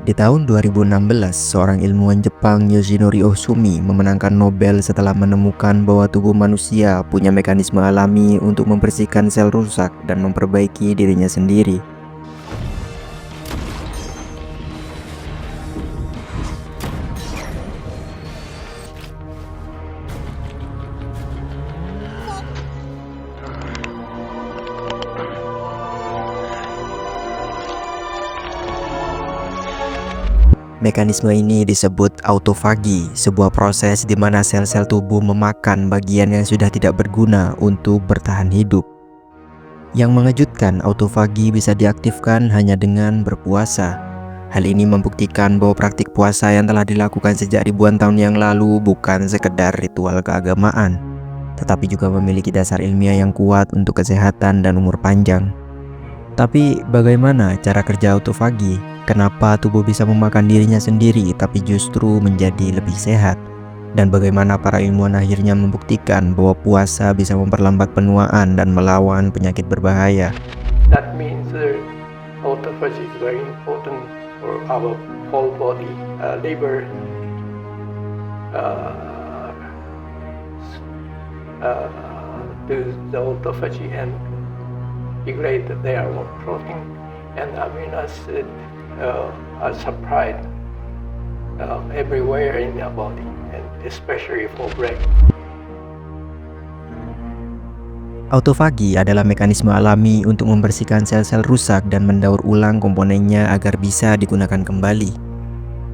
Di tahun 2016, seorang ilmuwan Jepang Yoshinori Ohsumi memenangkan Nobel setelah menemukan bahwa tubuh manusia punya mekanisme alami untuk membersihkan sel rusak dan memperbaiki dirinya sendiri. Mekanisme ini disebut autofagi, sebuah proses di mana sel-sel tubuh memakan bagian yang sudah tidak berguna untuk bertahan hidup. Yang mengejutkan, autofagi bisa diaktifkan hanya dengan berpuasa. Hal ini membuktikan bahwa praktik puasa yang telah dilakukan sejak ribuan tahun yang lalu bukan sekedar ritual keagamaan, tetapi juga memiliki dasar ilmiah yang kuat untuk kesehatan dan umur panjang. Tapi bagaimana cara kerja autofagi? Kenapa tubuh bisa memakan dirinya sendiri tapi justru menjadi lebih sehat? Dan bagaimana para ilmuwan akhirnya membuktikan bahwa puasa bisa memperlambat penuaan dan melawan penyakit berbahaya? That means autophagy is very important for our whole body. Liver do the autophagy and degrade their own protein and amino acid are supplied everywhere in their body, and especially for brain. Autofagi adalah mekanisme alami untuk membersihkan sel-sel rusak dan mendaur ulang komponennya agar bisa digunakan kembali.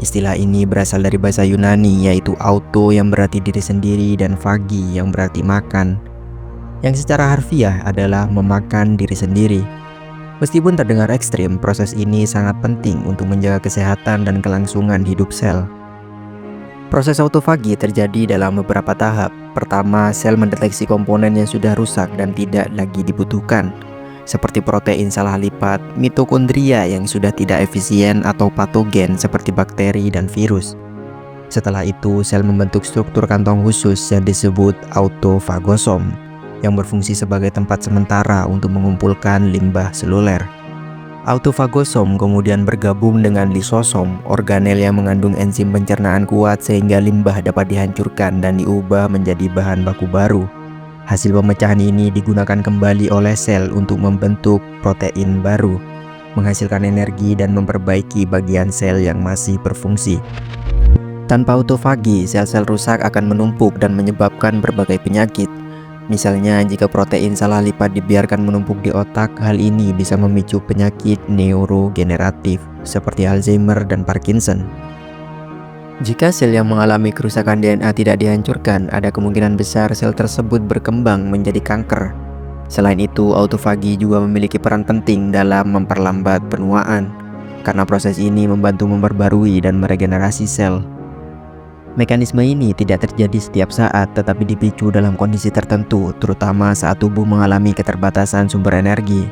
Istilah ini berasal dari bahasa Yunani, yaitu auto yang berarti diri sendiri dan fagi yang berarti makan, yang secara harfiah adalah memakan diri sendiri. Meskipun terdengar ekstrim, proses ini sangat penting untuk menjaga kesehatan dan kelangsungan hidup sel. Proses autofagi terjadi dalam beberapa tahap. Pertama, sel mendeteksi komponen yang sudah rusak dan tidak lagi dibutuhkan, seperti protein salah lipat, mitokondria yang sudah tidak efisien, atau patogen seperti bakteri dan virus. Setelah itu, sel membentuk struktur kantong khusus yang disebut autofagosom, yang berfungsi sebagai tempat sementara untuk mengumpulkan limbah seluler. Autofagosom kemudian bergabung dengan lisosom, organel yang mengandung enzim pencernaan kuat sehingga limbah dapat dihancurkan dan diubah menjadi bahan baku baru. Hasil pemecahan ini digunakan kembali oleh sel untuk membentuk protein baru, menghasilkan energi dan memperbaiki bagian sel yang masih berfungsi. Tanpa autofagi, sel-sel rusak akan menumpuk dan menyebabkan berbagai penyakit. Misalnya, jika protein salah lipat dibiarkan menumpuk di otak, hal ini bisa memicu penyakit neurogeneratif seperti Alzheimer dan Parkinson. Jika sel yang mengalami kerusakan DNA tidak dihancurkan, ada kemungkinan besar sel tersebut berkembang menjadi kanker. Selain itu, autofagi juga memiliki peran penting dalam memperlambat penuaan, karena proses ini membantu memperbarui dan meregenerasi sel. Mekanisme ini tidak terjadi setiap saat, tetapi dipicu dalam kondisi tertentu, terutama saat tubuh mengalami keterbatasan sumber energi.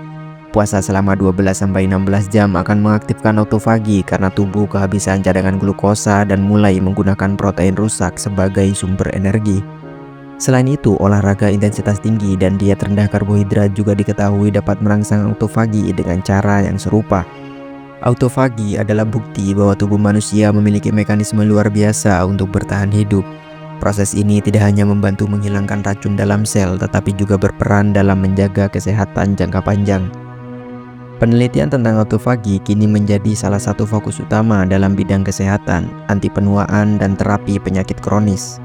Puasa selama 12-16 jam akan mengaktifkan autofagi karena tubuh kehabisan cadangan glukosa dan mulai menggunakan protein rusak sebagai sumber energi. Selain itu, olahraga intensitas tinggi dan diet rendah karbohidrat juga diketahui dapat merangsang autofagi dengan cara yang serupa. Autofagi adalah bukti bahwa tubuh manusia memiliki mekanisme luar biasa untuk bertahan hidup. Proses ini tidak hanya membantu menghilangkan racun dalam sel, tetapi juga berperan dalam menjaga kesehatan jangka panjang. Penelitian tentang autofagi kini menjadi salah satu fokus utama dalam bidang kesehatan, anti penuaan, dan terapi penyakit kronis.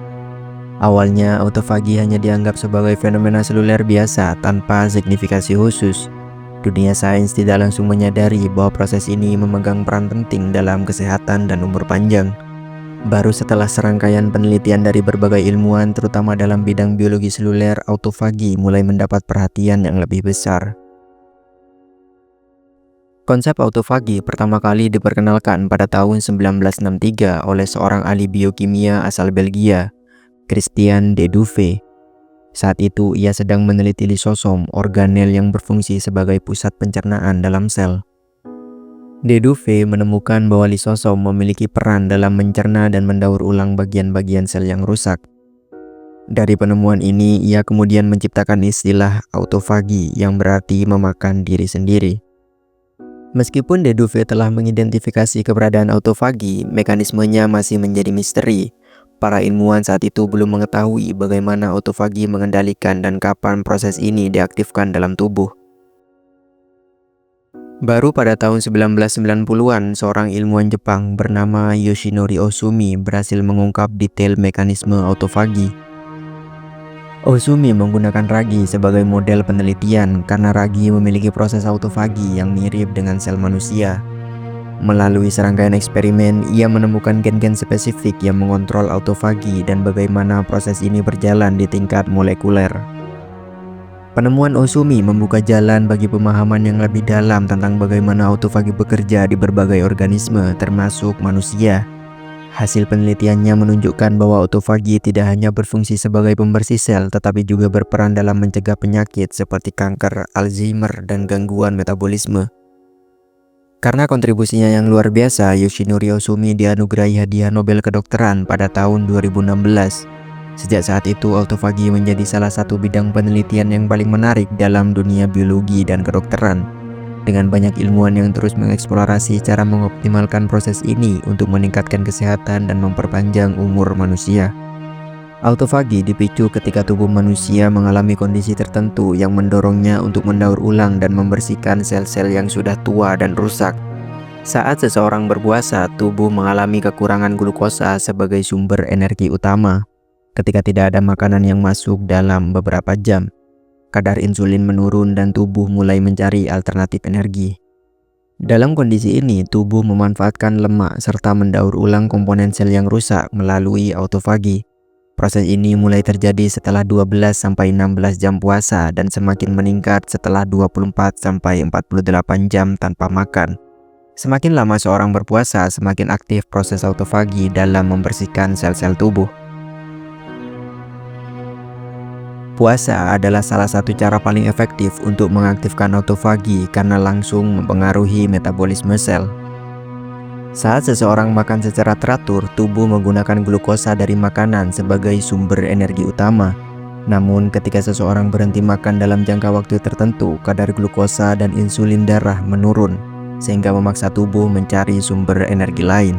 Awalnya, autofagi hanya dianggap sebagai fenomena seluler biasa tanpa signifikasi khusus. Dunia sains tidak langsung menyadari bahwa proses ini memegang peran penting dalam kesehatan dan umur panjang. Baru setelah serangkaian penelitian dari berbagai ilmuwan, terutama dalam bidang biologi seluler, autofagi mulai mendapat perhatian yang lebih besar. Konsep autofagi pertama kali diperkenalkan pada tahun 1963 oleh seorang ahli biokimia asal Belgia, Christian de Duve. Saat itu, ia sedang meneliti lisosom, organel yang berfungsi sebagai pusat pencernaan dalam sel. De Duve menemukan bahwa lisosom memiliki peran dalam mencerna dan mendaur ulang bagian-bagian sel yang rusak. Dari penemuan ini, ia kemudian menciptakan istilah autofagi yang berarti memakan diri sendiri. Meskipun Deduve telah mengidentifikasi keberadaan autofagi, mekanismenya masih menjadi misteri. Para ilmuwan saat itu belum mengetahui bagaimana autofagi mengendalikan dan kapan proses ini diaktifkan dalam tubuh. Baru pada tahun 1990-an, seorang ilmuwan Jepang bernama Yoshinori Ohsumi berhasil mengungkap detail mekanisme autofagi. Ohsumi menggunakan ragi sebagai model penelitian karena ragi memiliki proses autofagi yang mirip dengan sel manusia. Melalui serangkaian eksperimen, ia menemukan gen-gen spesifik yang mengontrol autofagi dan bagaimana proses ini berjalan di tingkat molekuler. Penemuan Ohsumi membuka jalan bagi pemahaman yang lebih dalam tentang bagaimana autofagi bekerja di berbagai organisme, termasuk manusia. Hasil penelitiannya menunjukkan bahwa autofagi tidak hanya berfungsi sebagai pembersih sel, tetapi juga berperan dalam mencegah penyakit seperti kanker, Alzheimer, dan gangguan metabolisme. Karena kontribusinya yang luar biasa, Yoshinori Ohsumi dianugerahi hadiah Nobel Kedokteran pada tahun 2016. Sejak saat itu, autofagi menjadi salah satu bidang penelitian yang paling menarik dalam dunia biologi dan kedokteran. Dengan banyak ilmuwan yang terus mengeksplorasi cara mengoptimalkan proses ini untuk meningkatkan kesehatan dan memperpanjang umur manusia. Autofagi dipicu ketika tubuh manusia mengalami kondisi tertentu yang mendorongnya untuk mendaur ulang dan membersihkan sel-sel yang sudah tua dan rusak. Saat seseorang berpuasa, tubuh mengalami kekurangan glukosa sebagai sumber energi utama. Ketika tidak ada makanan yang masuk dalam beberapa jam, kadar insulin menurun dan tubuh mulai mencari alternatif energi. Dalam kondisi ini, tubuh memanfaatkan lemak serta mendaur ulang komponen sel yang rusak melalui autofagi. Proses ini mulai terjadi setelah 12-16 jam puasa dan semakin meningkat setelah 24-48 jam tanpa makan. Semakin lama seorang berpuasa, semakin aktif proses autofagi dalam membersihkan sel-sel tubuh. Puasa adalah salah satu cara paling efektif untuk mengaktifkan autofagi karena langsung mempengaruhi metabolisme sel. Saat seseorang makan secara teratur, tubuh menggunakan glukosa dari makanan sebagai sumber energi utama. Namun, ketika seseorang berhenti makan dalam jangka waktu tertentu, kadar glukosa dan insulin darah menurun, sehingga memaksa tubuh mencari sumber energi lain.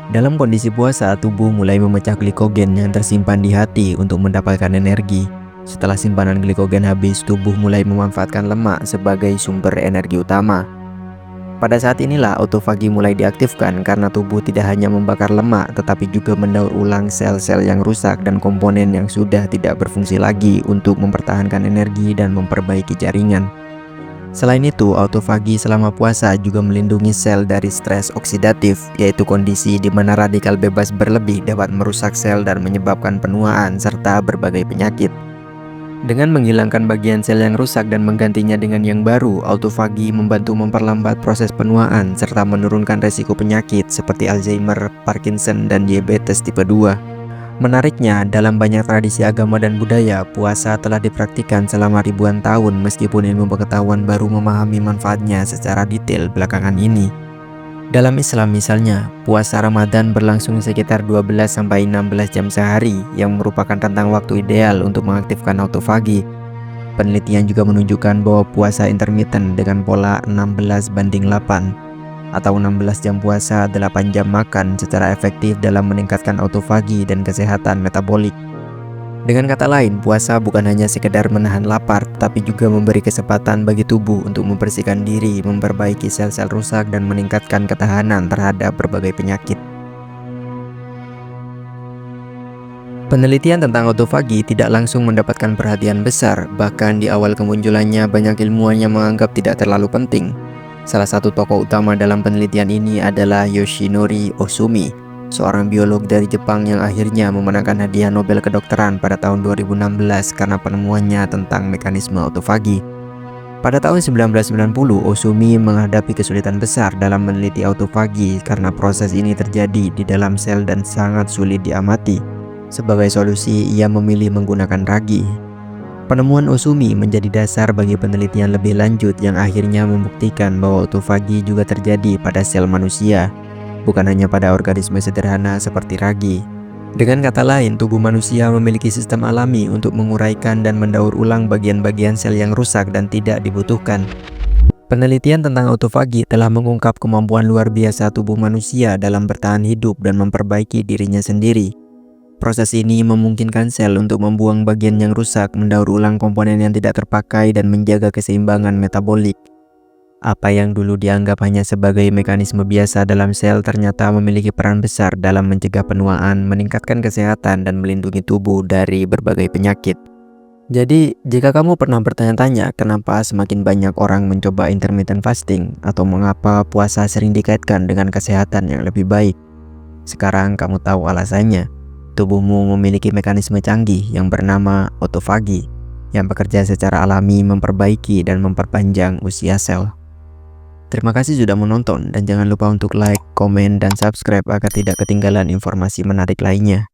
Dalam kondisi puasa, tubuh mulai memecah glikogen yang tersimpan di hati untuk mendapatkan energi. Setelah simpanan glikogen habis, tubuh mulai memanfaatkan lemak sebagai sumber energi utama. Pada saat inilah autofagi mulai diaktifkan karena tubuh tidak hanya membakar lemak, tetapi juga mendaur ulang sel-sel yang rusak dan komponen yang sudah tidak berfungsi lagi untuk mempertahankan energi dan memperbaiki jaringan. Selain itu, autofagi selama puasa juga melindungi sel dari stres oksidatif, yaitu kondisi di mana radikal bebas berlebih dapat merusak sel dan menyebabkan penuaan serta berbagai penyakit. Dengan menghilangkan bagian sel yang rusak dan menggantinya dengan yang baru, autofagi membantu memperlambat proses penuaan serta menurunkan resiko penyakit seperti Alzheimer, Parkinson, dan diabetes tipe 2. Menariknya, dalam banyak tradisi agama dan budaya, puasa telah dipraktikkan selama ribuan tahun meskipun ilmu pengetahuan baru memahami manfaatnya secara detail belakangan ini. Dalam Islam misalnya, puasa Ramadan berlangsung sekitar 12-16 jam sehari yang merupakan rentang waktu ideal untuk mengaktifkan autofagi. Penelitian juga menunjukkan bahwa puasa intermittent dengan pola 16:8 atau 16 jam puasa, 8 jam makan secara efektif dalam meningkatkan autofagi dan kesehatan metabolik. Dengan kata lain, puasa bukan hanya sekedar menahan lapar, tapi juga memberi kesempatan bagi tubuh untuk membersihkan diri, memperbaiki sel-sel rusak, dan meningkatkan ketahanan terhadap berbagai penyakit. Penelitian tentang autofagi tidak langsung mendapatkan perhatian besar, bahkan di awal kemunculannya banyak ilmuwan yang menganggap tidak terlalu penting. Salah satu tokoh utama dalam penelitian ini adalah Yoshinori Ohsumi, seorang biolog dari Jepang yang akhirnya memenangkan hadiah Nobel Kedokteran pada tahun 2016 karena penemuannya tentang mekanisme autofagi. Pada tahun 1990, Ohsumi menghadapi kesulitan besar dalam meneliti autofagi karena proses ini terjadi di dalam sel dan sangat sulit diamati. Sebagai solusi, ia memilih menggunakan ragi. Penemuan Ohsumi menjadi dasar bagi penelitian lebih lanjut yang akhirnya membuktikan bahwa autofagi juga terjadi pada sel manusia, bukan hanya pada organisme sederhana seperti ragi. Dengan kata lain, tubuh manusia memiliki sistem alami untuk menguraikan dan mendaur ulang bagian-bagian sel yang rusak dan tidak dibutuhkan. Penelitian tentang autofagi telah mengungkap kemampuan luar biasa tubuh manusia dalam bertahan hidup dan memperbaiki dirinya sendiri. Proses ini memungkinkan sel untuk membuang bagian yang rusak, mendaur ulang komponen yang tidak terpakai, dan menjaga keseimbangan metabolik. Apa yang dulu dianggap hanya sebagai mekanisme biasa dalam sel ternyata memiliki peran besar dalam mencegah penuaan, meningkatkan kesehatan, dan melindungi tubuh dari berbagai penyakit. Jadi, jika kamu pernah bertanya-tanya kenapa semakin banyak orang mencoba intermittent fasting atau mengapa puasa sering dikaitkan dengan kesehatan yang lebih baik, sekarang kamu tahu alasannya. Tubuhmu memiliki mekanisme canggih yang bernama autofagi, yang bekerja secara alami memperbaiki dan memperpanjang usia sel. Terima kasih sudah menonton, dan jangan lupa untuk like, komen, dan subscribe agar tidak ketinggalan informasi menarik lainnya.